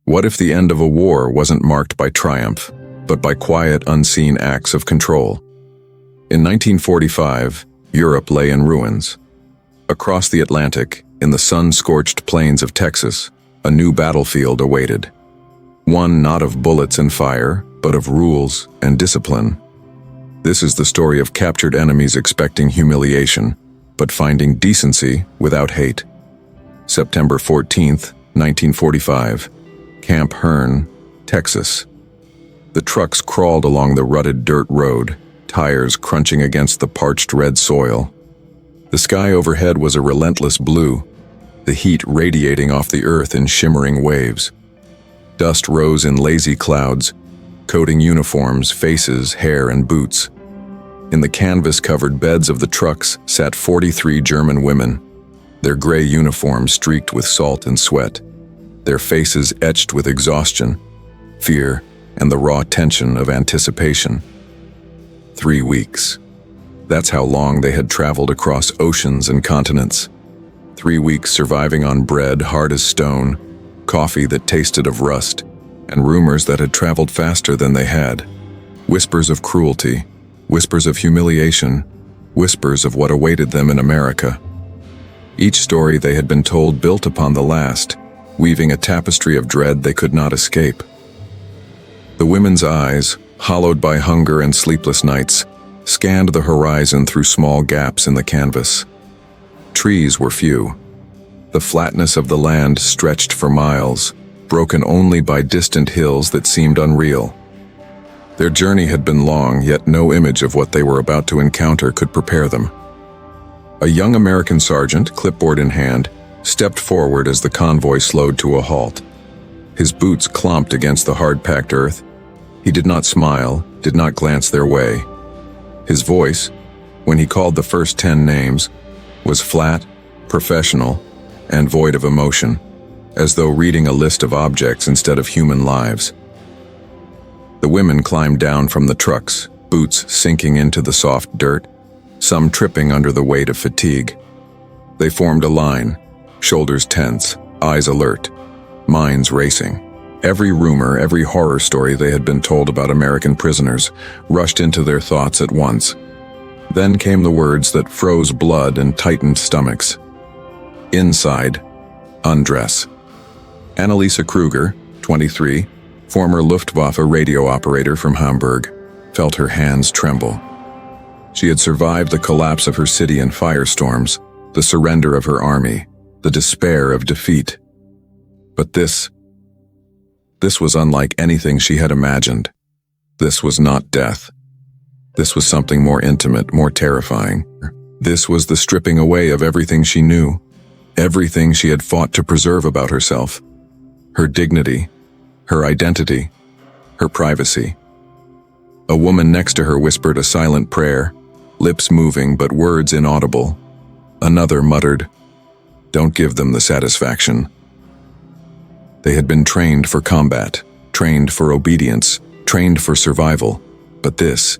What if the end of a war wasn't marked by triumph, but by quiet, unseen acts of control? In 1945, Europe lay in ruins. Across the Atlantic, in the sun-scorched plains of Texas, a new battlefield awaited. One not of bullets and fire, but of rules and discipline. This is the story of captured enemies expecting humiliation, but finding decency without hate. September 14th, 1945, Camp Hearn, Texas. The trucks crawled along the rutted dirt road, tires crunching against the parched red soil. The sky overhead was a relentless blue, the heat radiating off the earth in shimmering waves. Dust rose in lazy clouds, coating uniforms, faces, hair, and boots. In the canvas-covered beds of the trucks sat 43 German women, their gray uniforms streaked with salt and sweat, their faces etched with exhaustion, fear, and the raw tension of anticipation. 3 weeks. That's how long they had traveled across oceans and continents. 3 weeks surviving on bread hard as stone, coffee that tasted of rust, and rumors that had traveled faster than they had. Whispers of cruelty, whispers of humiliation, whispers of what awaited them in America. Each story they had been told built upon the last, weaving a tapestry of dread they could not escape. The women's eyes, hollowed by hunger and sleepless nights, scanned the horizon through small gaps in the canvas. Trees were few. The flatness of the land stretched for miles, broken only by distant hills that seemed unreal. Their journey had been long, yet no image of what they were about to encounter could prepare them. A young American sergeant, clipboard in hand, stepped forward as the convoy slowed to a halt. His boots clomped against the hard-packed earth. He did not smile, did not glance their way. His voice, when he called the first 10 names, was flat, professional, and void of emotion, as though reading a list of objects instead of human lives. The women climbed down from the trucks, boots sinking into the soft dirt, some tripping under the weight of fatigue. They formed a line, shoulders tense, eyes alert, minds racing. Every rumor, every horror story they had been told about American prisoners rushed into their thoughts at once. Then came the words that froze blood and tightened stomachs. Inside, undress. Annalisa Kruger, 23, former Luftwaffe radio operator from Hamburg, felt her hands tremble. She had survived the collapse of her city in firestorms, the surrender of her army, the despair of defeat. But this was unlike anything she had imagined. This was not death. This was something more intimate, more terrifying. This was the stripping away of everything she knew, everything she had fought to preserve about herself. Her dignity, her identity, her privacy. A woman next to her whispered a silent prayer, lips moving but words inaudible. Another muttered, "Don't give them the satisfaction." They had been trained for combat, trained for obedience, trained for survival, but this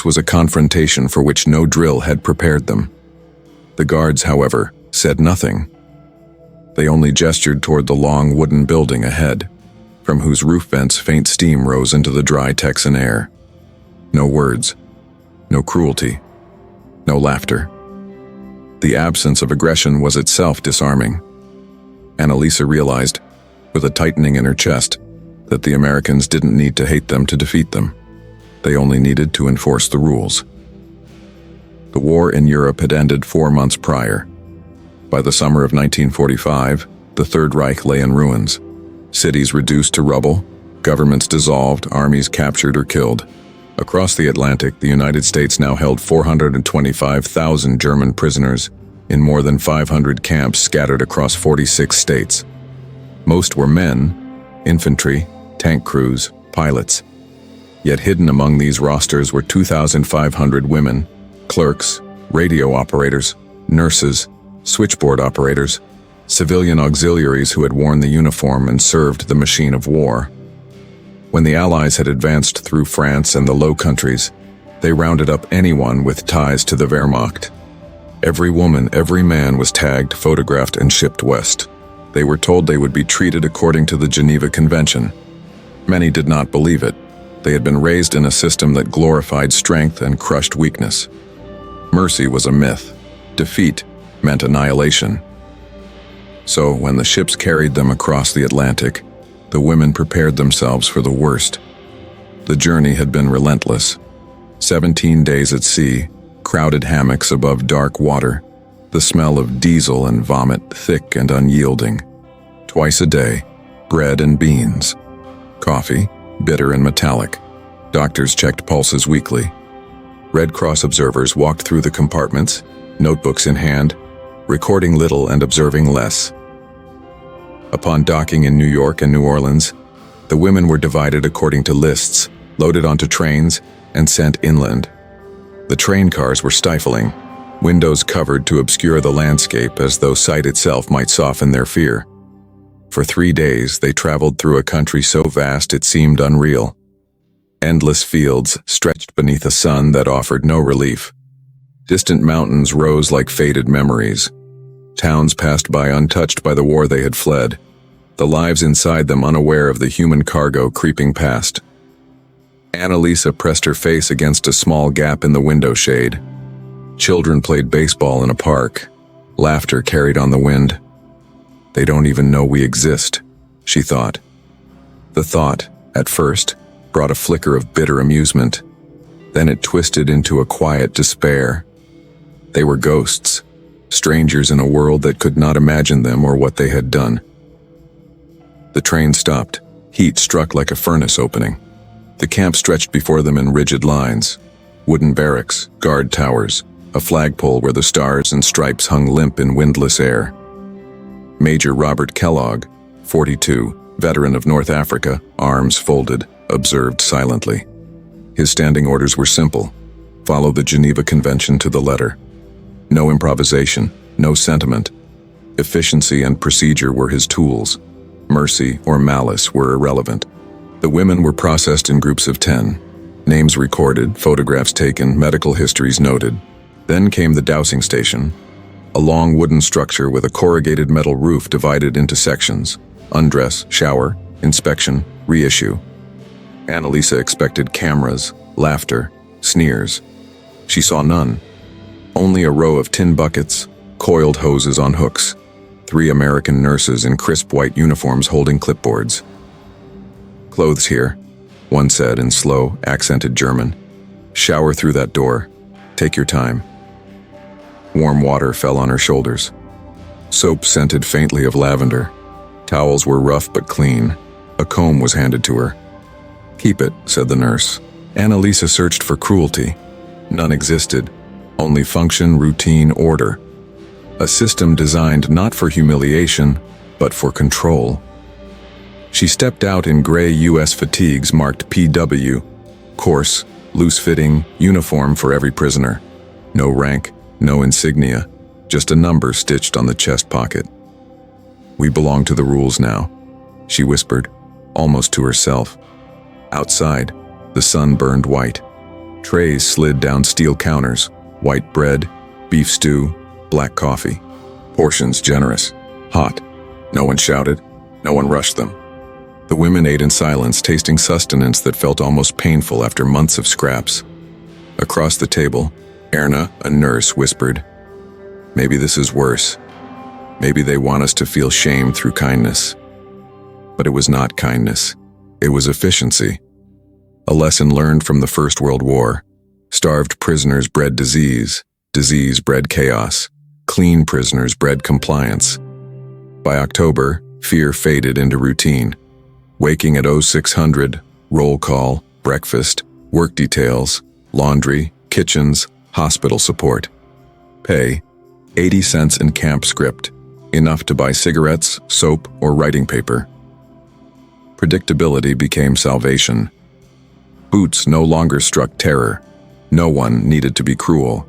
was a confrontation for which no drill had prepared them. The guards, however, said nothing. They only gestured toward the long wooden building ahead, from whose roof vents faint steam rose into the dry Texan air. No words, no cruelty, no laughter. The absence of aggression was itself disarming. Annalisa realized, with a tightening in her chest, that the Americans didn't need to hate them to defeat them. They only needed to enforce the rules. The war in Europe had ended 4 months prior. By the summer of 1945, the Third Reich lay in ruins. Cities reduced to rubble, governments dissolved, armies captured or killed. Across the Atlantic, the United States now held 425,000 German prisoners in more than 500 camps scattered across 46 states. Most were men, infantry, tank crews, pilots. Yet hidden among these rosters were 2,500 women, clerks, radio operators, nurses, switchboard operators, civilian auxiliaries who had worn the uniform and served the machine of war. When the Allies had advanced through France and the Low Countries, they rounded up anyone with ties to the Wehrmacht. Every woman, every man was tagged, photographed, and shipped west. They were told they would be treated according to the Geneva Convention. Many did not believe it. They had been raised in a system that glorified strength and crushed weakness. Mercy was a myth. Defeat meant annihilation. So, when the ships carried them across the Atlantic, the women prepared themselves for the worst. The journey had been relentless. 17 days at sea, crowded hammocks above dark water, the smell of diesel and vomit thick and unyielding. Twice a day, bread and beans. Coffee, bitter and metallic. Doctors checked pulses weekly. Red Cross observers walked through the compartments, notebooks in hand, recording little and observing less. Upon docking in New York and New Orleans, the women were divided according to lists, loaded onto trains, and sent inland. The train cars were stifling, windows covered to obscure the landscape as though sight itself might soften their fear. For 3 days, they traveled through a country so vast it seemed unreal. Endless fields stretched beneath a sun that offered no relief. Distant mountains rose like faded memories. Towns passed by untouched by the war they had fled, the lives inside them unaware of the human cargo creeping past. Annalisa pressed her face against a small gap in the window shade. Children played baseball in a park. Laughter carried on the wind. They don't even know we exist, she thought. The thought, at first, brought a flicker of bitter amusement. Then it twisted into a quiet despair. They were ghosts, strangers in a world that could not imagine them or what they had done. The train stopped. Heat struck like a furnace opening. The camp stretched before them in rigid lines. Wooden barracks, guard towers, a flagpole where the stars and stripes hung limp in windless air. Major Robert Kellogg, 42, veteran of North Africa, arms folded, observed silently. His standing orders were simple: follow the Geneva Convention to the letter. No improvisation, no sentiment. Efficiency and procedure were his tools. Mercy or malice were irrelevant. The women were processed in groups of 10. Names recorded, photographs taken, medical histories noted. Then came the dowsing station, a long wooden structure with a corrugated metal roof divided into sections: undress, shower, inspection, reissue. Annalisa expected cameras, laughter, sneers. She saw none. Only a row of tin buckets, coiled hoses on hooks, 3 American nurses in crisp white uniforms holding clipboards. "Clothes here," one said in slow, accented German. "Shower through that door. Take your time." Warm water fell on her shoulders. Soap scented faintly of lavender. Towels were rough but clean. A comb was handed to her. "Keep it," said the nurse. Annalisa searched for cruelty. None existed. Only function, routine, order. A system designed not for humiliation, but for control. She stepped out in gray U.S. fatigues marked PW. Coarse, loose-fitting, uniform for every prisoner. No rank, no insignia, just a number stitched on the chest pocket. "We belong to the rules now," she whispered, almost to herself. Outside, the sun burned white. Trays slid down steel counters: white bread, beef stew, black coffee. Portions generous, hot. No one shouted, no one rushed them. The women ate in silence, tasting sustenance that felt almost painful after months of scraps. Across the table, Erna, a nurse, whispered, "Maybe this is worse. Maybe they want us to feel shame through kindness." But it was not kindness. It was efficiency. A lesson learned from the First World War. Starved prisoners bred disease. Disease bred chaos. Clean prisoners bred compliance. By October, fear faded into routine. Waking at 0600, roll call, breakfast, work details, laundry, kitchens, hospital support. Pay, 80 cents in camp script, enough to buy cigarettes, soap, or writing paper. Predictability became salvation. Boots no longer struck terror. No one needed to be cruel.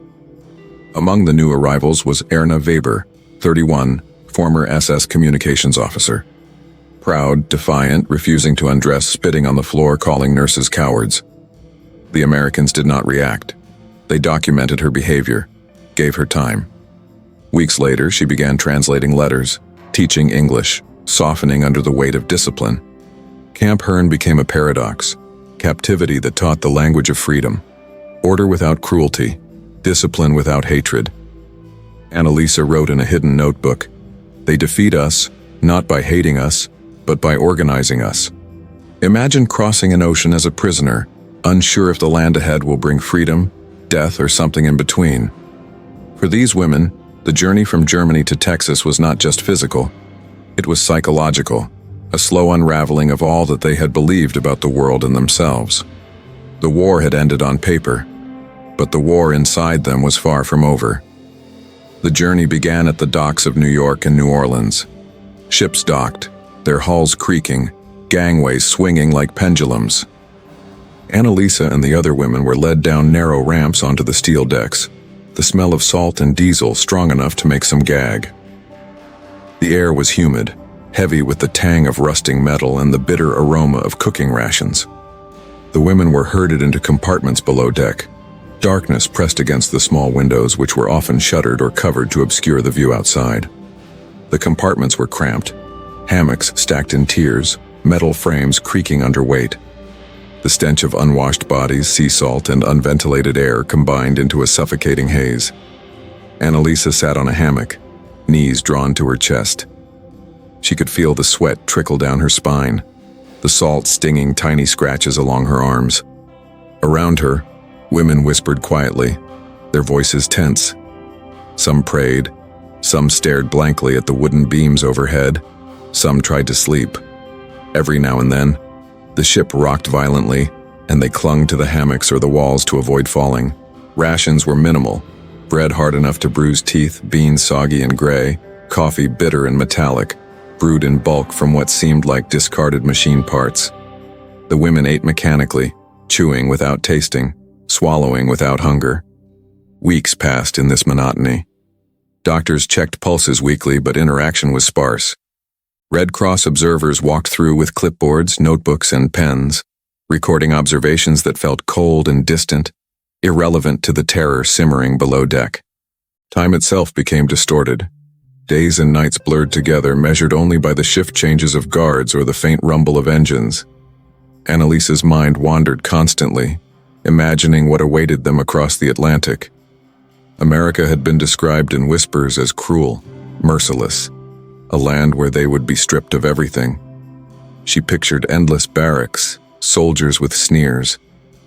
Among the new arrivals was Erna Weber, 31, former SS communications officer. Proud, defiant, refusing to undress, spitting on the floor, calling nurses cowards. The Americans did not react. They documented her behavior, gave her time. Weeks later, she began translating letters, teaching English, softening under the weight of discipline. Camp Hearn became a paradox, captivity that taught the language of freedom, order without cruelty, discipline without hatred. Annalisa wrote in a hidden notebook, "They defeat us, not by hating us, but by organizing us." Imagine crossing an ocean as a prisoner, unsure if the land ahead will bring freedom, death, or something in between. For these women, the journey from Germany to Texas was not just physical. It was psychological, a slow unraveling of all that they had believed about the world and themselves. The war had ended on paper, but the war inside them was far from over. The journey began at the docks of New York and New Orleans. Ships docked, their hulls creaking, gangways swinging like pendulums. Annalisa and the other women were led down narrow ramps onto the steel decks, the smell of salt and diesel strong enough to make some gag. The air was humid, heavy with the tang of rusting metal and the bitter aroma of cooking rations. The women were herded into compartments below deck. Darkness pressed against the small windows, which were often shuttered or covered to obscure the view outside. The compartments were cramped, hammocks stacked in tiers, metal frames creaking under weight. The stench of unwashed bodies, sea salt, and unventilated air combined into a suffocating haze. Annalisa sat on a hammock, knees drawn to her chest. She could feel the sweat trickle down her spine, the salt stinging tiny scratches along her arms. Around her, women whispered quietly, their voices tense. Some prayed, some stared blankly at the wooden beams overhead, some tried to sleep. Every now and then, the ship rocked violently, and they clung to the hammocks or the walls to avoid falling. Rations were minimal, bread hard enough to bruise teeth, beans soggy and gray, coffee bitter and metallic, brewed in bulk from what seemed like discarded machine parts. The women ate mechanically, chewing without tasting, swallowing without hunger. Weeks passed in this monotony. Doctors checked pulses weekly, but interaction was sparse. Red Cross observers walked through with clipboards, notebooks, and pens, recording observations that felt cold and distant, irrelevant to the terror simmering below deck. Time itself became distorted. Days and nights blurred together, measured only by the shift changes of guards or the faint rumble of engines. Annalisa's mind wandered constantly, imagining what awaited them across the Atlantic. America had been described in whispers as cruel, merciless, a land where they would be stripped of everything. She pictured endless barracks, soldiers with sneers,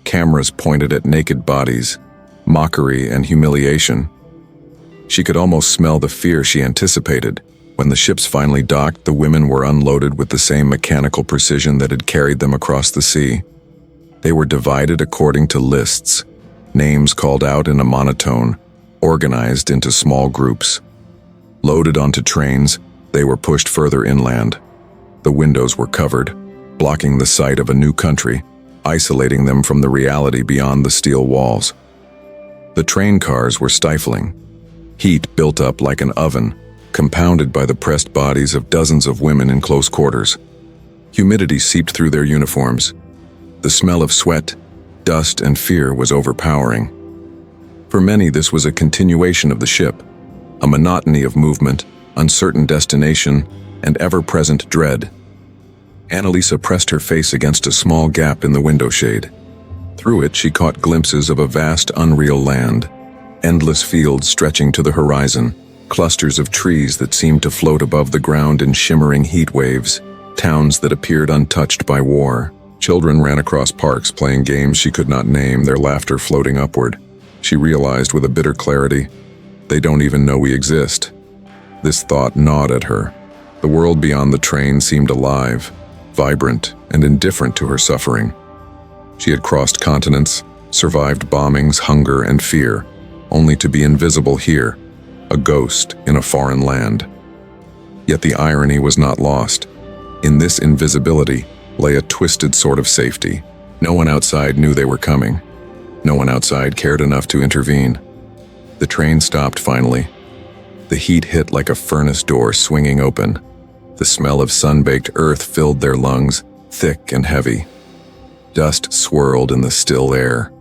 cameras pointed at naked bodies, mockery and humiliation. She could almost smell the fear she anticipated. When the ships finally docked, the women were unloaded with the same mechanical precision that had carried them across the sea. They were divided according to lists, names called out in a monotone, organized into small groups. Loaded onto trains, they were pushed further inland. The windows were covered, blocking the sight of a new country, isolating them from the reality beyond the steel walls. The train cars were stifling. Heat built up like an oven, compounded by the pressed bodies of dozens of women in close quarters. Humidity seeped through their uniforms. The smell of sweat, dust, and fear was overpowering. For many, this was a continuation of the ship, a monotony of movement, uncertain destination, and ever-present dread. Annalisa pressed her face against a small gap in the window shade. Through it, she caught glimpses of a vast, unreal land, endless fields stretching to the horizon, clusters of trees that seemed to float above the ground in shimmering heat waves, towns that appeared untouched by war. Children ran across parks playing games she could not name, their laughter floating upward. She realized with a bitter clarity, they don't even know we exist. This thought gnawed at her. The world beyond the train seemed alive, vibrant, and indifferent to her suffering. She had crossed continents, survived bombings, hunger, and fear, only to be invisible here, a ghost in a foreign land. Yet the irony was not lost. In this invisibility lay a twisted sort of safety. No one outside knew they were coming. No one outside cared enough to intervene. The train stopped finally. The heat hit like a furnace door swinging open. The smell of sun-baked earth filled their lungs, thick and heavy. Dust swirled in the still air.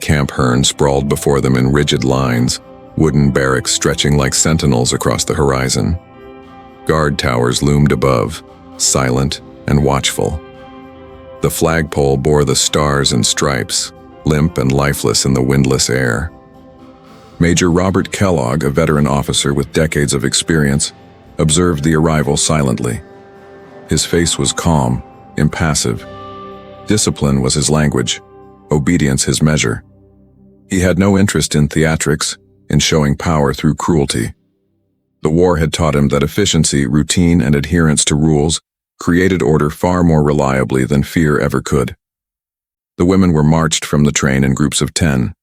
Camp Hearn sprawled before them in rigid lines, wooden barracks stretching like sentinels across the horizon. Guard towers loomed above, silent and watchful. The flagpole bore the stars and stripes, limp and lifeless in the windless air. Major Robert Kellogg, a veteran officer with decades of experience, observed the arrival silently. His face was calm, impassive. Discipline was his language, obedience his measure. He had no interest in theatrics, in showing power through cruelty. The war had taught him that efficiency, routine, and adherence to rules created order far more reliably than fear ever could. The women were marched from the train in groups of 10,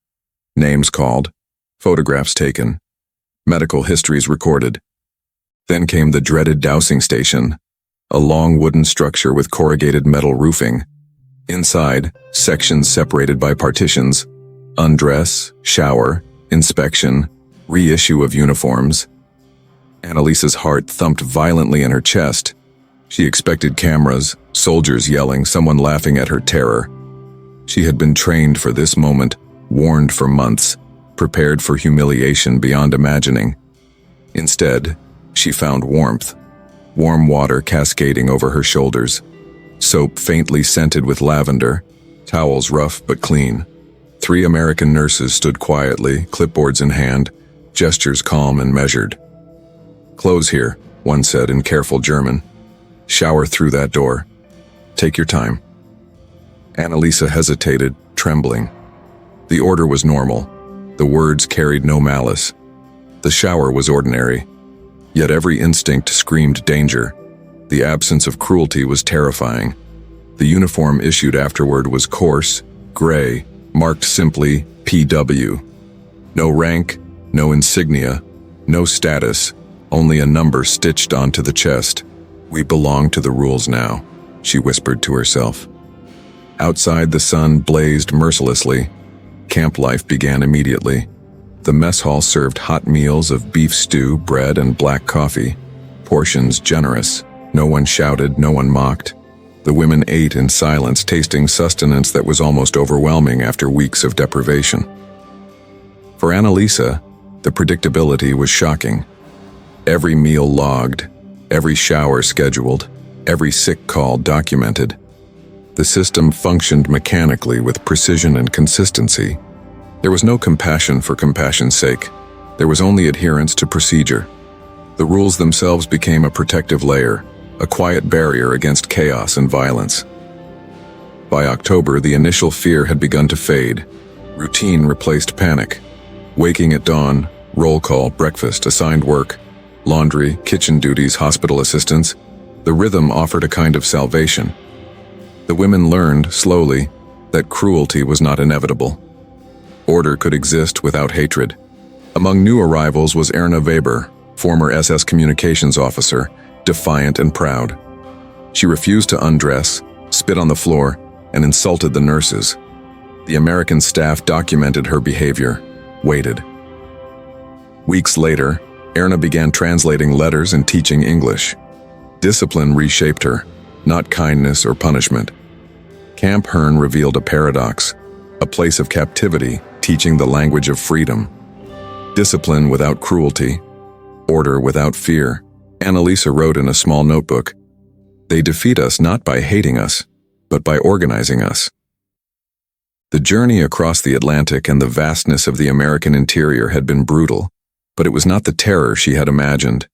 names called, photographs taken, medical histories recorded. Then came the dreaded dowsing station, a long wooden structure with corrugated metal roofing. Inside, sections separated by partitions, undress, shower, inspection, reissue of uniforms. Annalisa's heart thumped violently in her chest. She expected cameras, soldiers yelling, someone laughing at her terror. She had been trained for this moment, warned for months, prepared for humiliation beyond imagining. Instead, she found warmth, warm water cascading over her shoulders, soap faintly scented with lavender, towels rough but clean. 3 American nurses stood quietly, clipboards in hand, gestures calm and measured. "Close here," one said in careful German. "Shower through that door. Take your time." Annalisa hesitated, trembling. The order was normal. The words carried no malice. The shower was ordinary. Yet every instinct screamed danger. The absence of cruelty was terrifying. The uniform issued afterward was coarse, gray, marked simply PW. No rank, no insignia, no status, only a number stitched onto the chest. "We belong to the rules now," she whispered to herself. Outside, the sun blazed mercilessly. Camp life began immediately. The mess hall served hot meals of beef stew, bread, and black coffee. Portions generous. No one shouted, no one mocked. The women ate in silence, tasting sustenance that was almost overwhelming after weeks of deprivation. For Annalisa, the predictability was shocking. Every meal logged, every shower scheduled, every sick call documented. The system functioned mechanically with precision and consistency. There was no compassion for compassion's sake. There was only adherence to procedure. The rules themselves became a protective layer, a quiet barrier against chaos and violence. By October, the initial fear had begun to fade. Routine replaced panic. Waking at dawn, roll call, breakfast, assigned work, laundry, kitchen duties, hospital assistance, the rhythm offered a kind of salvation. The women learned, slowly, that cruelty was not inevitable. Order could exist without hatred. Among new arrivals was Erna Weber, former SS communications officer, defiant and proud. She refused to undress, spit on the floor, and insulted the nurses. The American staff documented her behavior, waited. Weeks later, Erna began translating letters and teaching English. Discipline reshaped her, not kindness or punishment. Camp Hearn revealed a paradox, a place of captivity teaching the language of freedom. Discipline without cruelty, order without fear. Annalisa wrote in a small notebook, "They defeat us not by hating us, but by organizing us." The journey across the Atlantic and the vastness of the American interior had been brutal, but it was not the terror she had imagined.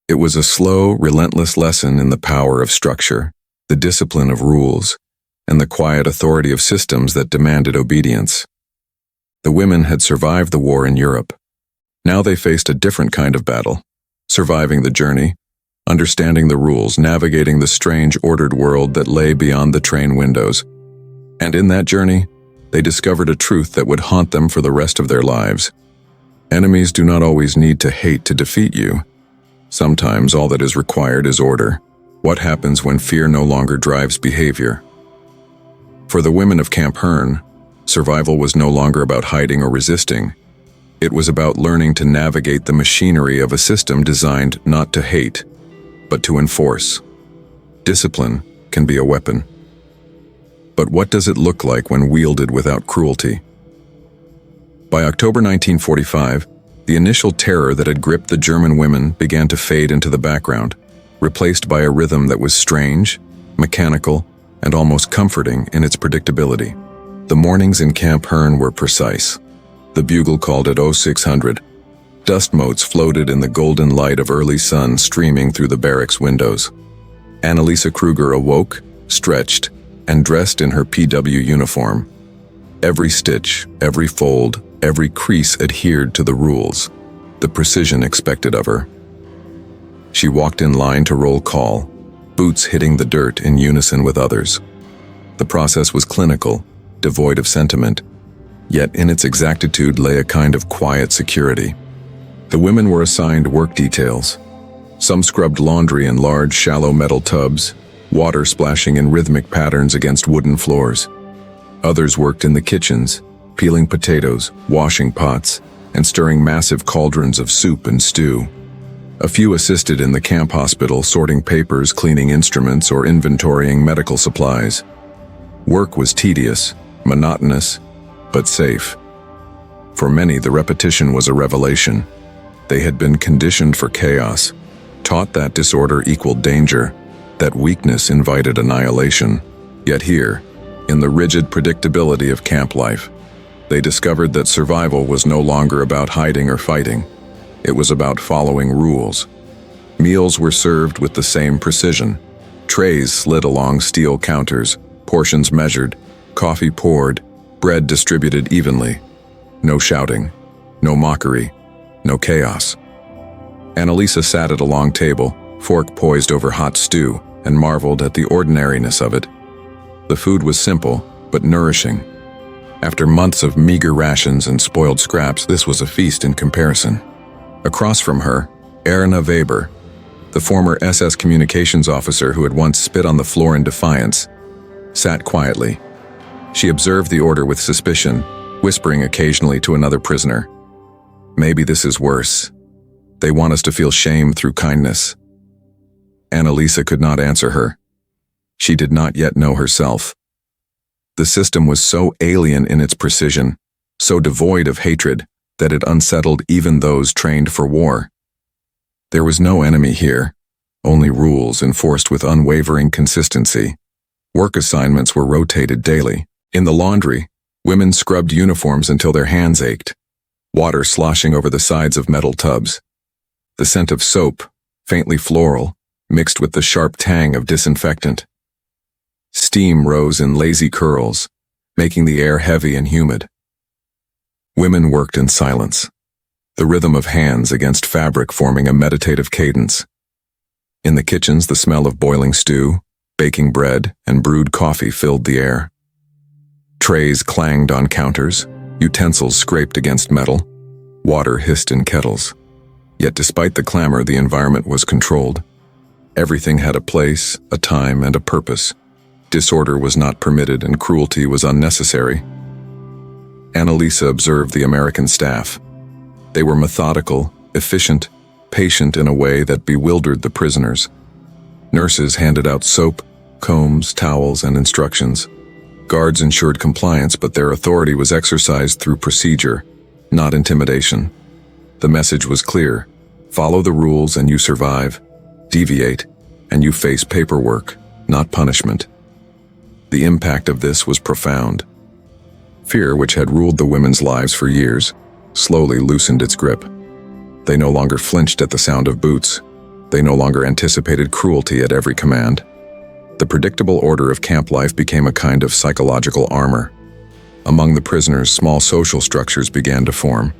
It was a slow, relentless lesson in the power of structure, the discipline of rules, and the quiet authority of systems that demanded obedience. The women had survived the war in Europe. Now they faced a different kind of battle, surviving the journey, understanding the rules, navigating the strange, ordered world that lay beyond the train windows. And in that journey, they discovered a truth that would haunt them for the rest of their lives. Enemies do not always need to hate to defeat you. Sometimes all that is required is order. What happens when fear no longer drives behavior? For the women of Camp Hearn, survival was no longer about hiding or resisting. It was about learning to navigate the machinery of a system designed not to hate, but to enforce. Discipline can be a weapon. But what does it look like when wielded without cruelty? By October 1945, the initial terror that had gripped the German women began to fade into the background. replaced by a rhythm that was strange, mechanical, and almost comforting in its predictability. The mornings in Camp Hearn were precise. The bugle called at 0600. Dust motes floated in the golden light of early sun streaming through the barracks windows. Annalisa Kruger awoke, stretched, and dressed in her PW uniform. Every stitch, every fold, every crease adhered to the rules, the precision expected of her. She walked in line to roll call, boots hitting the dirt in unison with others. The process was clinical, devoid of sentiment, yet in its exactitude lay a kind of quiet security. The women were assigned work details. Some scrubbed laundry in large, shallow metal tubs, water splashing in rhythmic patterns against wooden floors. Others worked in the kitchens, peeling potatoes, washing pots, and stirring massive cauldrons of soup and stew. A few assisted in the camp hospital, sorting papers, cleaning instruments, or inventorying medical supplies. Work was tedious, monotonous, but safe. For many, the repetition was a revelation. They had been conditioned for chaos, taught that disorder equaled danger, that weakness invited annihilation. Yet here, in the rigid predictability of camp life, they discovered that survival was no longer about hiding or fighting. It was about following rules. Meals were served with the same precision. Trays slid along steel counters, portions measured, coffee poured, bread distributed evenly. No shouting, no mockery, no chaos. Annalisa sat at a long table, fork poised over hot stew, and marveled at the ordinariness of it. The food was simple, but nourishing. After months of meager rations and spoiled scraps, this was a feast in comparison. Across from her, Erna Weber, the former SS communications officer who had once spit on the floor in defiance, sat quietly. She observed the order with suspicion, whispering occasionally to another prisoner, "Maybe this is worse. They want us to feel shame through kindness." Annalisa could not answer her. She did not yet know herself. The system was so alien in its precision, so devoid of hatred, that it unsettled even those trained for war. There was no enemy here, only rules enforced with unwavering consistency. Work assignments were rotated daily. In the laundry, women scrubbed uniforms until their hands ached, water sloshing over the sides of metal tubs. The scent of soap, faintly floral, mixed with the sharp tang of disinfectant. Steam rose in lazy curls, making the air heavy and humid. Women worked in silence, the rhythm of hands against fabric forming a meditative cadence. In the kitchens, the smell of boiling stew, baking bread, and brewed coffee filled the air. Trays clanged on counters, utensils scraped against metal, water hissed in kettles. Yet despite the clamor, the environment was controlled. Everything had a place, a time, and a purpose. Disorder was not permitted and cruelty was unnecessary. Annalisa observed the American staff. They were methodical, efficient, patient in a way that bewildered the prisoners. Nurses handed out soap, combs, towels, and instructions. Guards ensured compliance, but their authority was exercised through procedure, not intimidation. The message was clear: follow the rules and you survive. Deviate, and you face paperwork, not punishment. The impact of this was profound. Fear, which had ruled the women's lives for years, slowly loosened its grip. They no longer flinched at the sound of boots. They no longer anticipated cruelty at every command. The predictable order of camp life became a kind of psychological armor. Among the prisoners, small social structures began to form.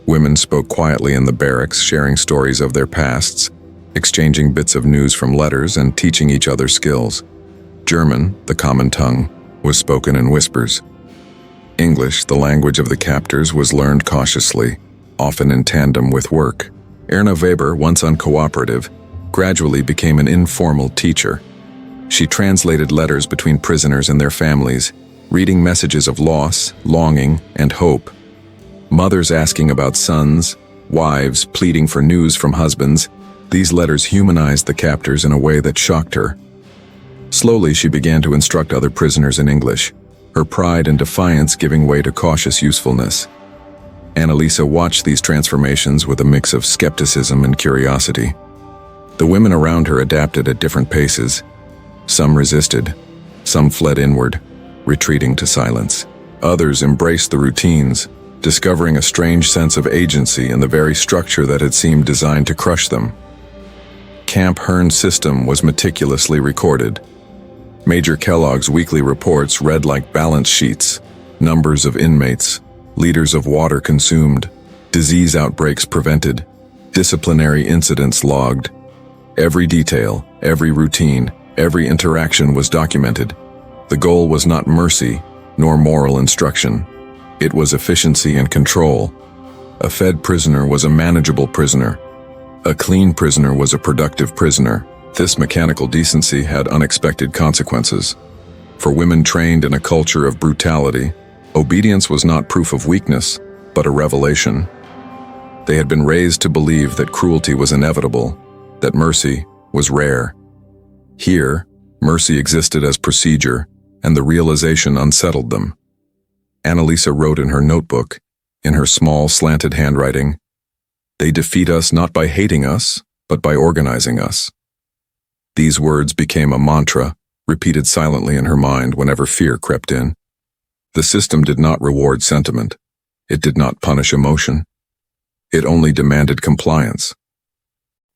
Women spoke quietly in the barracks, sharing stories of their pasts, exchanging bits of news from letters and teaching each other skills. German, the common tongue, was spoken in whispers. English, the language of the captors, was learned cautiously, often in tandem with work. Erna Weber, once uncooperative, gradually became an informal teacher. She translated letters between prisoners and their families, reading messages of loss, longing, and hope. Mothers asking about sons, wives pleading for news from husbands. These letters humanized the captors in a way that shocked her. Slowly, she began to instruct other prisoners in English, her pride and defiance giving way to cautious usefulness. Annalisa watched these transformations with a mix of skepticism and curiosity. The women around her adapted at different paces. Some resisted, some fled inward, retreating to silence. Others embraced the routines, discovering a strange sense of agency in the very structure that had seemed designed to crush them. Camp Hearn's system was meticulously recorded. Major Kellogg's weekly reports read like balance sheets: numbers of inmates, liters of water consumed, disease outbreaks prevented, disciplinary incidents logged. Every detail, every routine, every interaction was documented. The goal was not mercy, nor moral instruction. It was efficiency and control. A fed prisoner was a manageable prisoner. A clean prisoner was a productive prisoner. This mechanical decency had unexpected consequences. For women trained in a culture of brutality, obedience was not proof of weakness, but a revelation. They had been raised to believe that cruelty was inevitable, that mercy was rare. Here, mercy existed as procedure, and the realization unsettled them. Annalisa wrote in her notebook, in her small, slanted handwriting, "They defeat us not by hating us, but by organizing us." These words became a mantra, repeated silently in her mind whenever fear crept in. The system did not reward sentiment. It did not punish emotion. It only demanded compliance.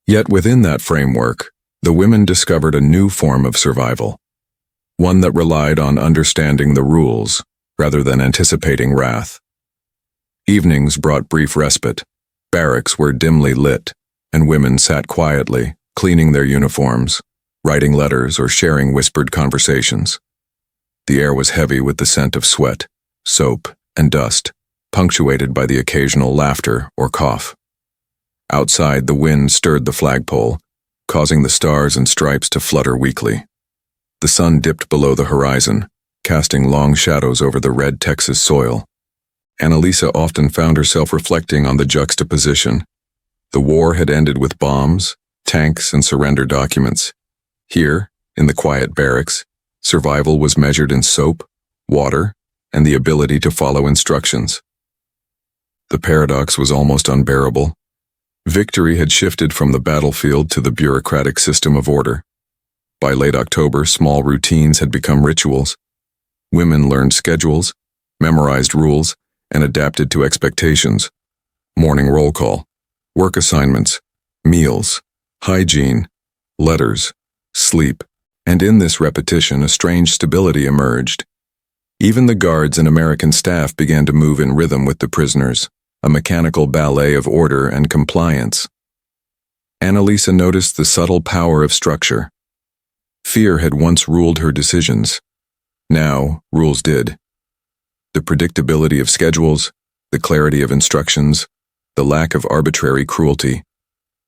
Yet within that framework, the women discovered a new form of survival, one that relied on understanding the rules rather than anticipating wrath. Evenings brought brief respite. Barracks were dimly lit, and women sat quietly, cleaning their uniforms, writing letters or sharing whispered conversations. The air was heavy with the scent of sweat, soap, and dust, punctuated by the occasional laughter or cough. Outside, the wind stirred the flagpole, causing the stars and stripes to flutter weakly. The sun dipped below the horizon, casting long shadows over the red Texas soil. Annalisa often found herself reflecting on the juxtaposition. The war had ended with bombs, tanks, and surrender documents. Here, in the quiet barracks, survival was measured in soap, water, and the ability to follow instructions. The paradox was almost unbearable. Victory had shifted from the battlefield to the bureaucratic system of order. By late October, small routines had become rituals. Women learned schedules, memorized rules, and adapted to expectations. Morning roll call, work assignments, meals, hygiene, letters, sleep, and in this repetition a strange stability emerged. Even the guards and American staff began to move in rhythm with the prisoners, a mechanical ballet of order and compliance. Annalisa noticed the subtle power of structure. Fear had once ruled her decisions. Now, rules did. The predictability of schedules, the clarity of instructions, the lack of arbitrary cruelty,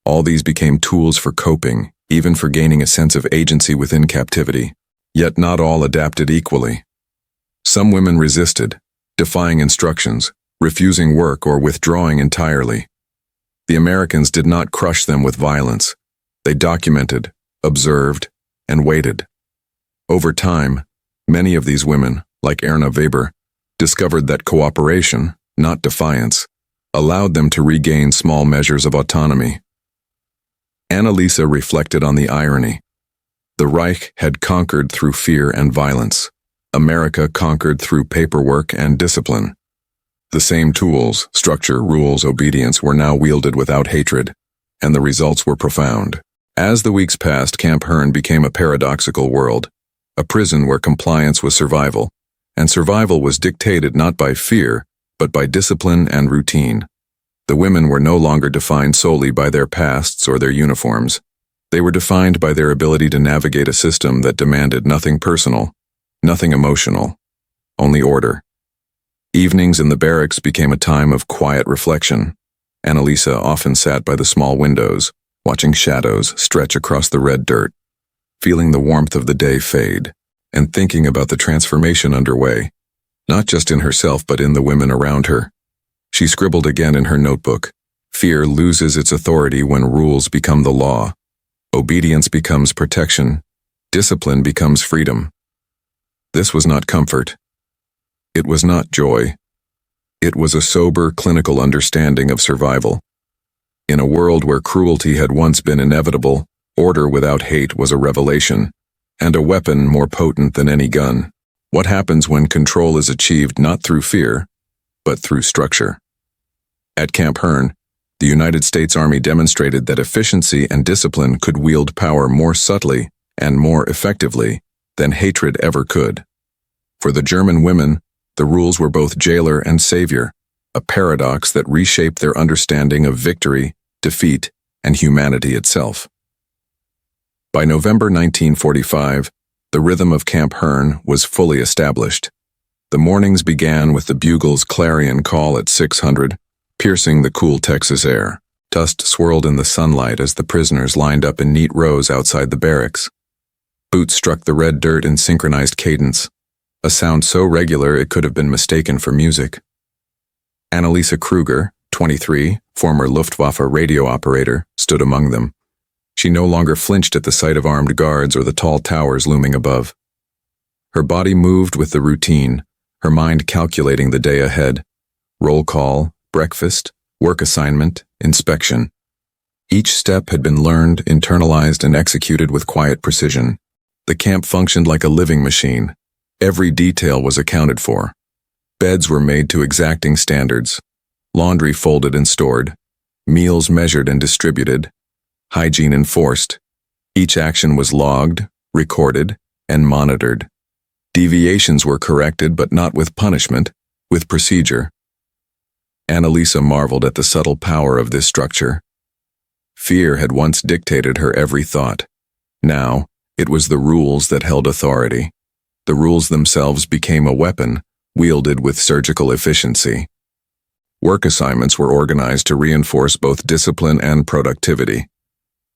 all these became tools for coping, even for gaining a sense of agency within captivity. Yet not all adapted equally. Some women resisted, defying instructions, refusing work or withdrawing entirely. The Americans did not crush them with violence. They documented, observed, and waited. Over time, many of these women, like Erna Weber, discovered that cooperation, not defiance, allowed them to regain small measures of autonomy. Annalisa reflected on the irony. The Reich had conquered through fear and violence. America conquered through paperwork and discipline. The same tools, structure, rules, obedience were now wielded without hatred, and the results were profound. As the weeks passed, Camp Hearn became a paradoxical world, a prison where compliance was survival, and survival was dictated not by fear, but by discipline and routine. The women were no longer defined solely by their pasts or their uniforms. They were defined by their ability to navigate a system that demanded nothing personal, nothing emotional, only order. Evenings in the barracks became a time of quiet reflection. Annalisa often sat by the small windows, watching shadows stretch across the red dirt, feeling the warmth of the day fade, and thinking about the transformation underway, not just in herself but in the women around her. She scribbled again in her notebook, "Fear loses its authority when rules become the law. Obedience becomes protection. Discipline becomes freedom." This was not comfort. It was not joy. It was a sober, clinical understanding of survival. In a world where cruelty had once been inevitable, Order without hate was a revelation, and a weapon more potent than any gun. What happens when control is achieved not through fear, but through structure? At Camp Hearn, the United States Army demonstrated that efficiency and discipline could wield power more subtly and more effectively than hatred ever could. For the German women, the rules were both jailer and savior, a paradox that reshaped their understanding of victory, defeat, and humanity itself. By November 1945, the rhythm of Camp Hearn was fully established. The mornings began with the bugle's clarion call at 600, piercing the cool Texas air. Dust swirled in the sunlight as the prisoners lined up in neat rows outside the barracks. Boots struck the red dirt in synchronized cadence, a sound so regular it could have been mistaken for music. Annalisa Kruger, 23, former Luftwaffe radio operator, stood among them. She no longer flinched at the sight of armed guards or the tall towers looming above. Her body moved with the routine, her mind calculating the day ahead. Roll call, breakfast, work assignment, inspection. Each step had been learned, internalized, and executed with quiet precision. The camp functioned like a living machine. Every detail was accounted for. Beds were made to exacting standards, laundry folded and stored, meals measured and distributed, hygiene enforced. Each action was logged, recorded, and monitored. Deviations were corrected, but not with punishment, with procedure. Annalisa marveled at the subtle power of this structure. Fear had once dictated her every thought. Now, it was the rules that held authority. The rules themselves became a weapon, wielded with surgical efficiency. Work assignments were organized to reinforce both discipline and productivity.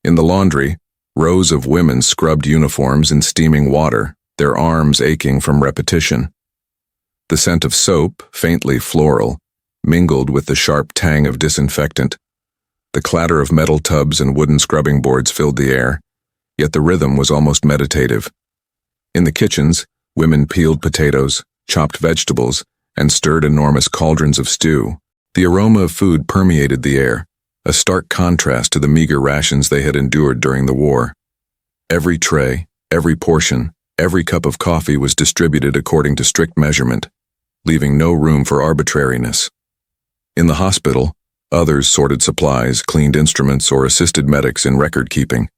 In the laundry, rows of women scrubbed uniforms in steaming water, their arms aching from repetition. The scent of soap, faintly floral, mingled with the sharp tang of disinfectant. The clatter of metal tubs and wooden scrubbing boards filled the air, yet the rhythm was almost meditative. In the kitchens, women peeled potatoes, chopped vegetables, and stirred enormous cauldrons of stew. The aroma of food permeated the air, a stark contrast to the meager rations they had endured during the war. Every tray, every portion, every cup of coffee was distributed according to strict measurement, leaving no room for arbitrariness. In the hospital, others sorted supplies, cleaned instruments, or assisted medics in record-keeping.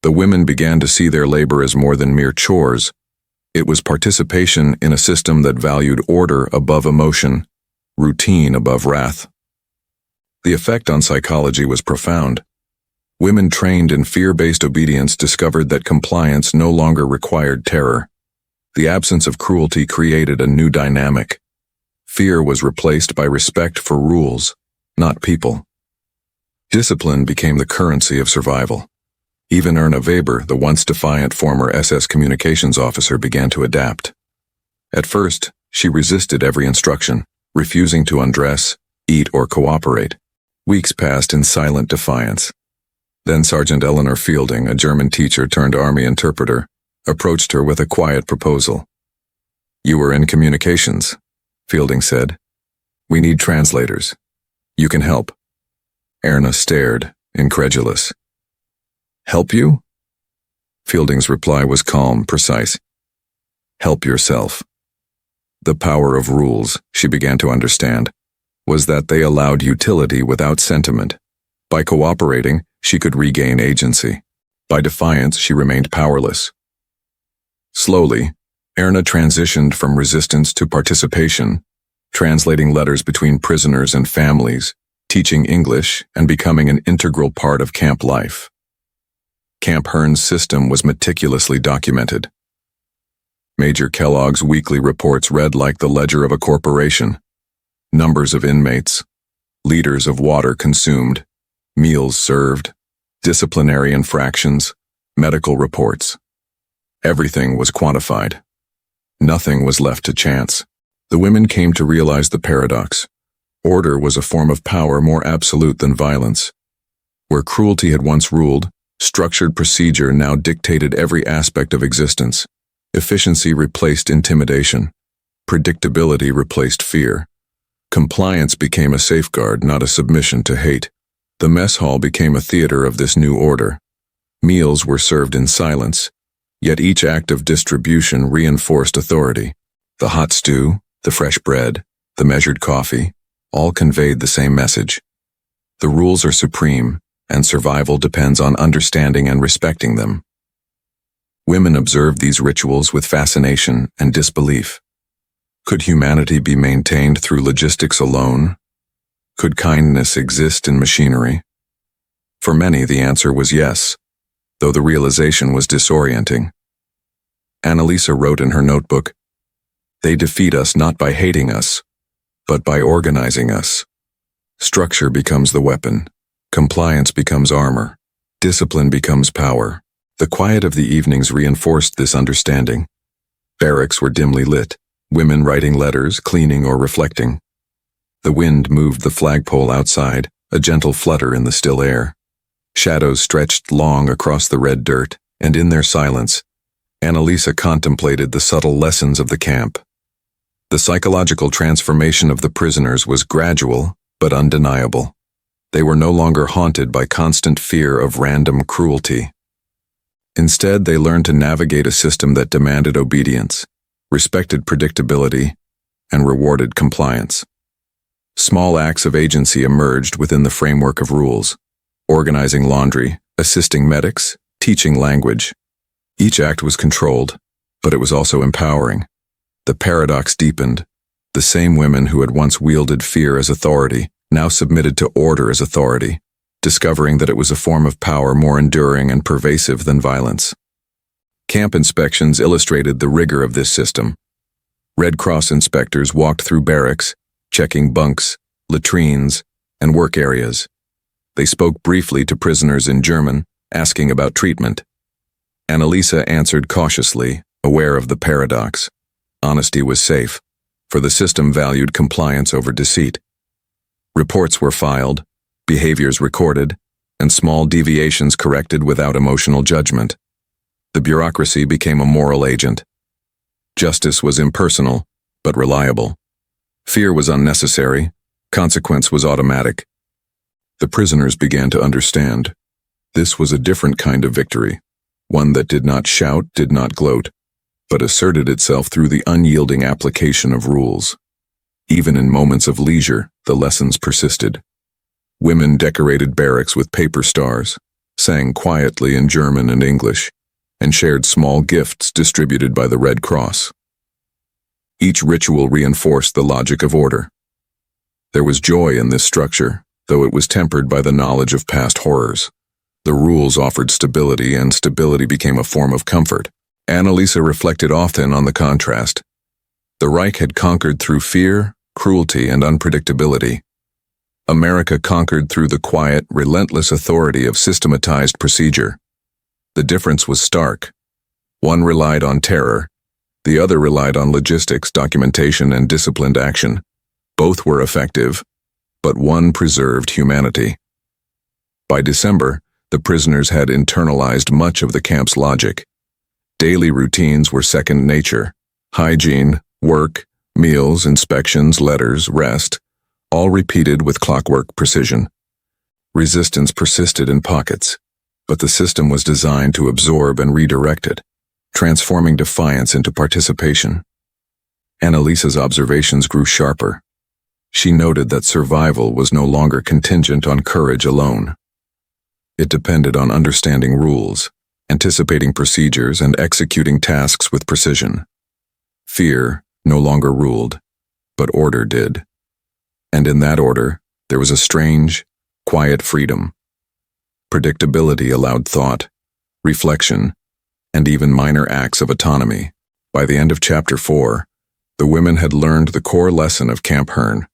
The women began to see their labor as more than mere chores. It was participation in a system that valued order above emotion, routine above wrath. The effect on psychology was profound. Women trained in fear-based obedience discovered that compliance no longer required terror. The absence of cruelty created a new dynamic. Fear was replaced by respect for rules, not people. Discipline became the currency of survival. Even Erna Weber, the once defiant former SS communications officer, began to adapt. At first, she resisted every instruction, refusing to undress, eat, or cooperate. Weeks passed in silent defiance. Then Sergeant Eleanor Fielding, a German teacher turned army interpreter, approached her with a quiet proposal. "You were in communications," Fielding said. "We need translators. You can help." Erna stared, incredulous. "Help you?" Fielding's reply was calm, precise. "Help yourself." The power of rules, she began to understand, was that they allowed utility without sentiment. By cooperating, she could regain agency. By defiance, she remained powerless. Slowly, Erna transitioned from resistance to participation, translating letters between prisoners and families, teaching English, and becoming an integral part of camp life. Camp Hearn's system was meticulously documented. Major Kellogg's weekly reports read like the ledger of a corporation. Numbers of inmates, liters of water consumed, meals served, disciplinary infractions, medical reports. Everything was quantified. Nothing was left to chance. The women came to realize the paradox. Order was a form of power more absolute than violence. Where cruelty had once ruled, structured procedure now dictated every aspect of existence. Efficiency replaced intimidation. Predictability replaced fear. Compliance became a safeguard, not a submission to hate. The mess hall became a theater of this new order. Meals were served in silence, yet each act of distribution reinforced authority. The hot stew, the fresh bread, the measured coffee, all conveyed the same message. The rules are supreme, and survival depends on understanding and respecting them. Women observed these rituals with fascination and disbelief. Could humanity be maintained through logistics alone? Could kindness exist in machinery? For many, the answer was yes, though the realization was disorienting. Annalisa wrote in her notebook, "They defeat us not by hating us, but by organizing us. Structure becomes the weapon. Compliance becomes armor. Discipline becomes power." The quiet of the evenings reinforced this understanding. Barracks were dimly lit, women writing letters, cleaning, or reflecting. The wind moved the flagpole outside, a gentle flutter in the still air. Shadows stretched long across the red dirt, and in their silence, Annalisa contemplated the subtle lessons of the camp. The psychological transformation of the prisoners was gradual, but undeniable. They were no longer haunted by constant fear of random cruelty. Instead, they learned to navigate a system that demanded obedience, respected predictability, and rewarded compliance. Small acts of agency emerged within the framework of rules, organizing laundry, assisting medics, teaching language. Each act was controlled, but it was also empowering. The paradox deepened. The same women who had once wielded fear as authority now submitted to order as authority, discovering that it was a form of power more enduring and pervasive than violence. Camp inspections illustrated the rigor of this system. Red Cross inspectors walked through barracks, checking bunks, latrines, and work areas. They spoke briefly to prisoners in German, asking about treatment. Annalisa answered cautiously, aware of the paradox. Honesty was safe, for the system valued compliance over deceit. Reports were filed, behaviors recorded, and small deviations corrected without emotional judgment. The bureaucracy became a moral agent. Justice was impersonal, but reliable. Fear was unnecessary, consequence was automatic. The prisoners began to understand. This was a different kind of victory, one that did not shout, did not gloat, but asserted itself through the unyielding application of rules. Even in moments of leisure, the lessons persisted. Women decorated barracks with paper stars, sang quietly in German and English, and shared small gifts distributed by the Red Cross. Each ritual reinforced the logic of order. There was joy in this structure, though it was tempered by the knowledge of past horrors. The rules offered stability, and stability became a form of comfort. Annalisa reflected often on the contrast. The Reich had conquered through fear, cruelty, and unpredictability. America conquered through the quiet, relentless authority of systematized procedure. The difference was stark. One relied on terror. The other relied on logistics, documentation, and disciplined action. Both were effective, but one preserved humanity. By December, the prisoners had internalized much of the camp's logic. Daily routines were second nature. Hygiene, work, meals, inspections, letters, rest, all repeated with clockwork precision. Resistance persisted in pockets, but the system was designed to absorb and redirect it, transforming defiance into participation. Annalisa's observations grew sharper. She noted that survival was no longer contingent on courage alone. It depended on understanding rules, anticipating procedures, and executing tasks with precision. Fear no longer ruled, but order did. And in that order, there was a strange, quiet freedom. Predictability allowed thought, reflection, and even minor acts of autonomy. By the end of Chapter 4, the women had learned the core lesson of Camp Hearn.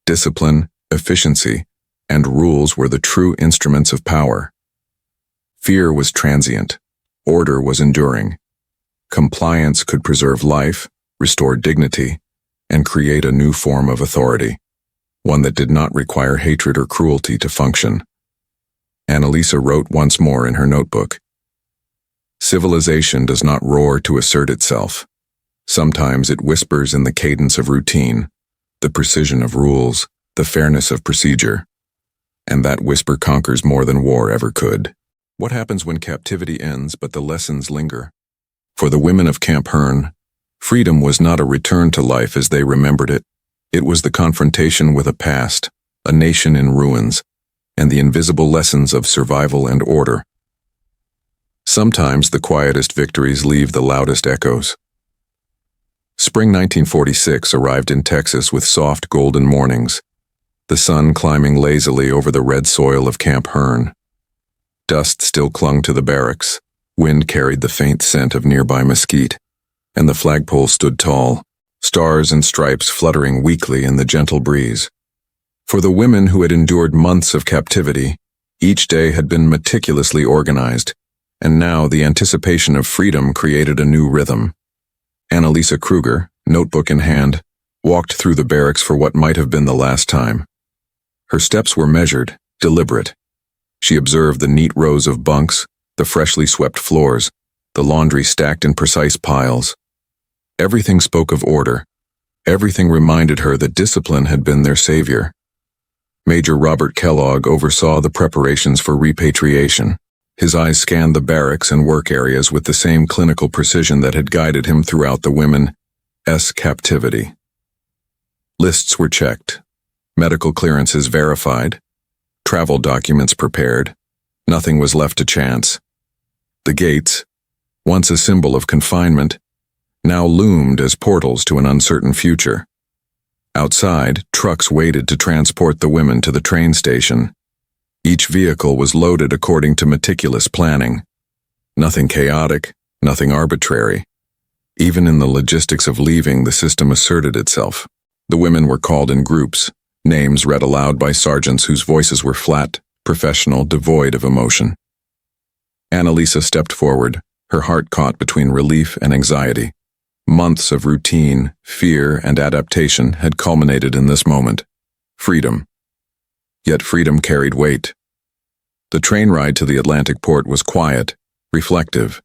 Discipline, efficiency, and rules were the true instruments of power. Fear was transient. Order was enduring. Compliance could preserve life, restore dignity, and create a new form of authority, one that did not require hatred or cruelty to function. Annalisa wrote once more in her notebook, "Civilization does not roar to assert itself. Sometimes it whispers in the cadence of routine, the precision of rules, the fairness of procedure. And that whisper conquers more than war ever could." What happens when captivity ends but the lessons linger? For the women of Camp Hearn, freedom was not a return to life as they remembered it. It was the confrontation with a past, a nation in ruins, and the invisible lessons of survival and order. Sometimes the quietest victories leave the loudest echoes. Spring 1946 arrived in Texas with soft golden mornings, the sun climbing lazily over the red soil of Camp Hearn. Dust still clung to the barracks, wind carried the faint scent of nearby mesquite, and the flagpole stood tall, stars and stripes fluttering weakly in the gentle breeze. For the women who had endured months of captivity, each day had been meticulously organized, and now the anticipation of freedom created a new rhythm. Annalisa Kruger, notebook in hand, walked through the barracks for what might have been the last time. Her steps were measured, deliberate. She observed the neat rows of bunks, the freshly swept floors, the laundry stacked in precise piles. Everything spoke of order. Everything reminded her that discipline had been their savior. Major Robert Kellogg oversaw the preparations for repatriation. His eyes scanned the barracks and work areas with the same clinical precision that had guided him throughout the women's captivity. Lists were checked, medical clearances verified, travel documents prepared. Nothing was left to chance. The gates, once a symbol of confinement, now loomed as portals to an uncertain future. Outside, trucks waited to transport the women to the train station. Each vehicle was loaded according to meticulous planning. Nothing chaotic, nothing arbitrary. Even in the logistics of leaving, the system asserted itself. The women were called in groups, names read aloud by sergeants whose voices were flat, professional, devoid of emotion. Annalisa stepped forward, her heart caught between relief and anxiety. Months of routine, fear, and adaptation had culminated in this moment. Freedom. Yet freedom carried weight. The train ride to the Atlantic port was quiet, reflective.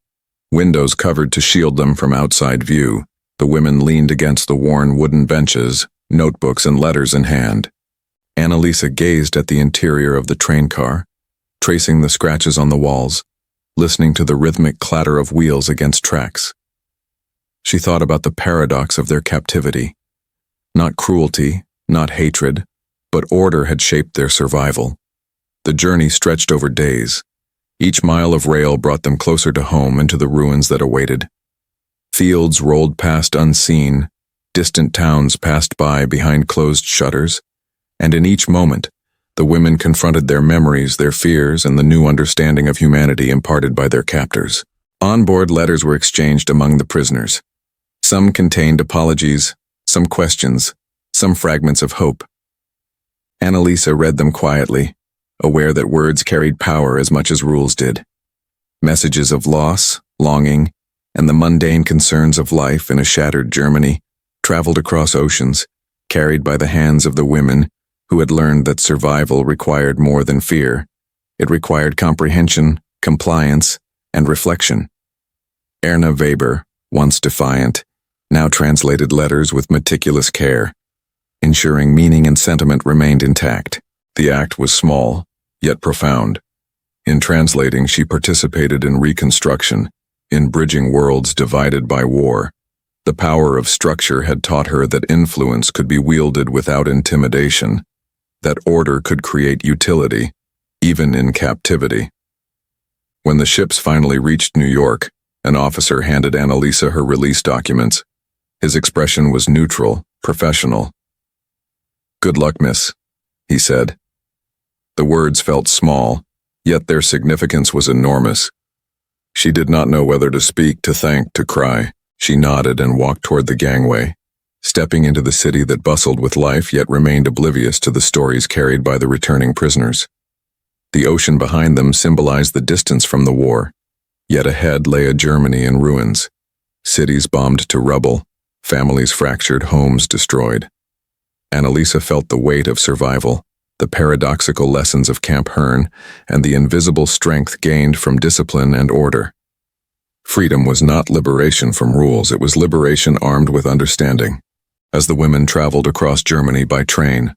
Windows covered to shield them from outside view. The women leaned against the worn wooden benches, notebooks and letters in hand. Annalisa gazed at the interior of the train car, tracing the scratches on the walls, listening to the rhythmic clatter of wheels against tracks. She thought about the paradox of their captivity. Not cruelty, not hatred, but order had shaped their survival. The journey stretched over days. Each mile of rail brought them closer to home and to the ruins that awaited. Fields rolled past unseen, distant towns passed by behind closed shutters, and in each moment, the women confronted their memories, their fears, and the new understanding of humanity imparted by their captors. On-board letters were exchanged among the prisoners. Some contained apologies, some questions, some fragments of hope. Annalisa read them quietly, aware that words carried power as much as rules did. Messages of loss, longing, and the mundane concerns of life in a shattered Germany traveled across oceans, carried by the hands of the women who had learned that survival required more than fear. It required comprehension, compliance, and reflection. Erna Weber, once defiant, now translated letters with meticulous care, ensuring meaning and sentiment remained intact. The act was small, yet profound. In translating, she participated in reconstruction, in bridging worlds divided by war. The power of structure had taught her that influence could be wielded without intimidation, that order could create utility, even in captivity. When the ships finally reached New York, an officer handed Annalisa her release documents. His expression was neutral, professional. "Good luck, miss," he said. The words felt small, yet their significance was enormous. She did not know whether to speak, to thank, to cry. She nodded and walked toward the gangway, stepping into the city that bustled with life yet remained oblivious to the stories carried by the returning prisoners. The ocean behind them symbolized the distance from the war, yet ahead lay a Germany in ruins, cities bombed to rubble, families fractured, homes destroyed. Annalisa felt the weight of survival, the paradoxical lessons of Camp Hearn, and the invisible strength gained from discipline and order. Freedom was not liberation from rules, it was liberation armed with understanding. As the women traveled across Germany by train,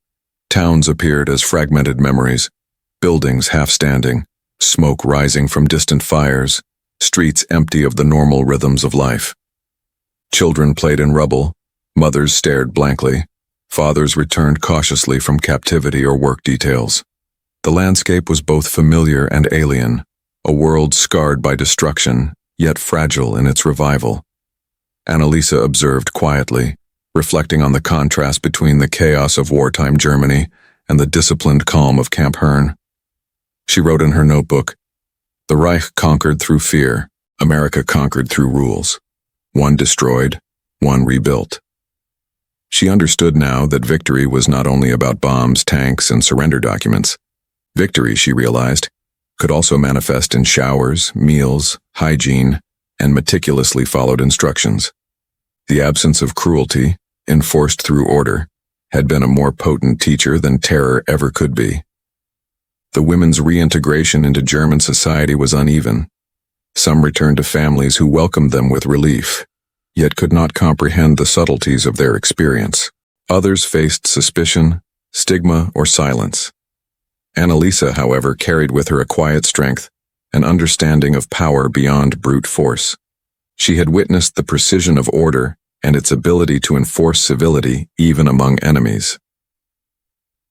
towns appeared as fragmented memories, buildings half standing, smoke rising from distant fires, streets empty of the normal rhythms of life. Children played in rubble, mothers stared blankly, fathers returned cautiously from captivity or work details. The landscape was both familiar and alien, a world scarred by destruction, yet fragile in its revival. Annalisa observed quietly, reflecting on the contrast between the chaos of wartime Germany and the disciplined calm of Camp Hearn. She wrote in her notebook, "The Reich conquered through fear, America conquered through rules. One destroyed, one rebuilt." She understood now that victory was not only about bombs, tanks, and surrender documents. Victory, she realized, could also manifest in showers, meals, hygiene, and meticulously followed instructions. The absence of cruelty, enforced through order, had been a more potent teacher than terror ever could be. The women's reintegration into German society was uneven. Some returned to families who welcomed them with relief, yet could not comprehend the subtleties of their experience. Others faced suspicion, stigma, or silence. Annalisa, however, carried with her a quiet strength, an understanding of power beyond brute force. She had witnessed the precision of order and its ability to enforce civility even among enemies.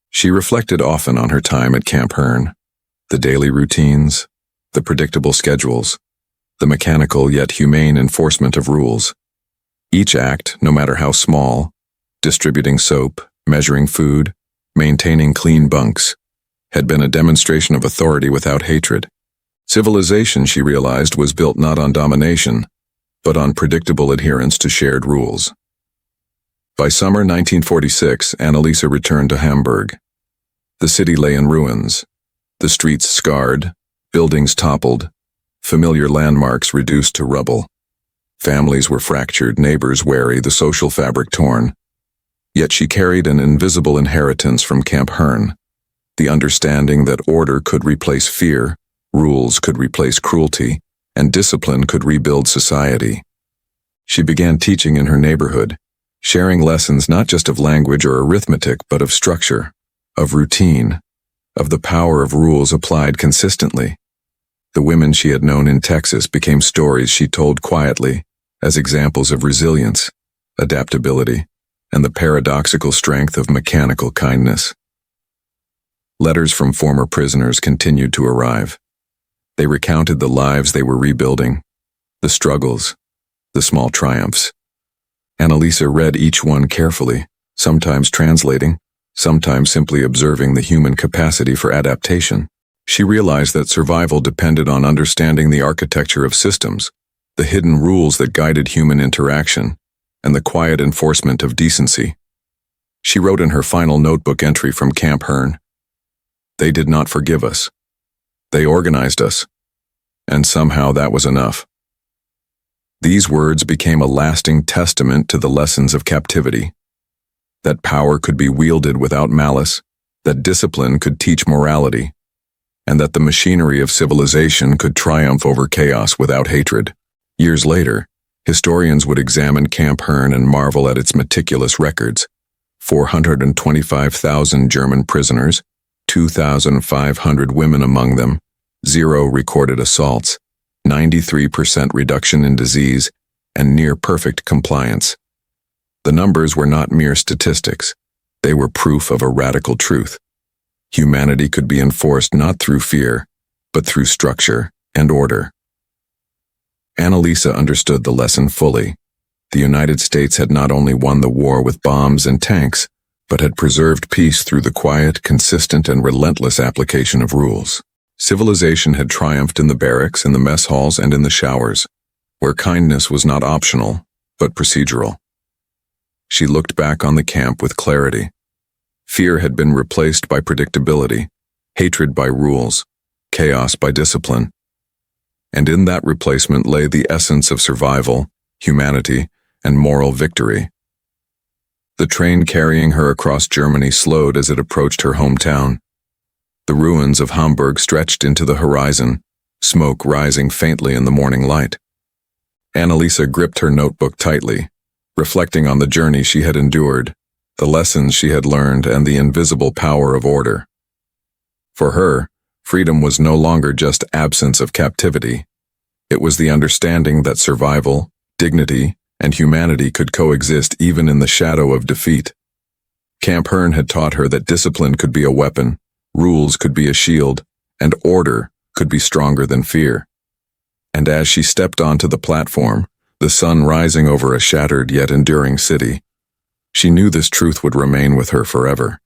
She reflected often on her time at Camp Hearn, the daily routines, the predictable schedules, the mechanical yet humane enforcement of rules. Each act, no matter how small, distributing soap, measuring food, maintaining clean bunks, had been a demonstration of authority without hatred. Civilization, she realized, was built not on domination, but on predictable adherence to shared rules. By summer 1946, Annalisa returned to Hamburg. The city lay in ruins, the streets scarred, buildings toppled, familiar landmarks reduced to rubble. Families were fractured, neighbors wary, the social fabric torn. Yet she carried an invisible inheritance from Camp Hearn, the understanding that order could replace fear, rules could replace cruelty, and discipline could rebuild society. She began teaching in her neighborhood, sharing lessons not just of language or arithmetic, but of structure, of routine, of the power of rules applied consistently. The women she had known in Texas became stories she told quietly, as examples of resilience, adaptability, and the paradoxical strength of mechanical kindness. Letters from former prisoners continued to arrive. They recounted the lives they were rebuilding, the struggles, the small triumphs. Annalisa read each one carefully, sometimes translating, sometimes simply observing the human capacity for adaptation. She realized that survival depended on understanding the architecture of systems, the hidden rules that guided human interaction, and the quiet enforcement of decency. She wrote in her final notebook entry from Camp Hearn, "They did not forgive us. They organized us, and somehow that was enough." These words became a lasting testament to the lessons of captivity, that power could be wielded without malice, that discipline could teach morality, and that the machinery of civilization could triumph over chaos without hatred. Years later, historians would examine Camp Hearn and marvel at its meticulous records. 425,000 German prisoners, 2,500 women among them, 0 recorded assaults, 93% reduction in disease, and near-perfect compliance. The numbers were not mere statistics. They were proof of a radical truth. Humanity could be enforced not through fear, but through structure and order. Annalisa understood the lesson fully. The United States had not only won the war with bombs and tanks, but had preserved peace through the quiet, consistent, and relentless application of rules. Civilization had triumphed in the barracks, in the mess halls, and in the showers, where kindness was not optional, but procedural. She looked back on the camp with clarity. Fear had been replaced by predictability, hatred by rules, chaos by discipline. And in that replacement lay the essence of survival, humanity, and moral victory. The train carrying her across Germany slowed as it approached her hometown. The ruins of Hamburg stretched into the horizon, smoke rising faintly in the morning light. Annalisa gripped her notebook tightly, reflecting on the journey she had endured, the lessons she had learned, and the invisible power of order. For her, Freedom was no longer just absence of captivity. It was the understanding that survival, dignity, and humanity could coexist even in the shadow of defeat. Camp Hearn had taught her that discipline could be a weapon, rules could be a shield, and order could be stronger than fear. And as she stepped onto the platform, the sun rising over a shattered yet enduring city, she knew this truth would remain with her forever.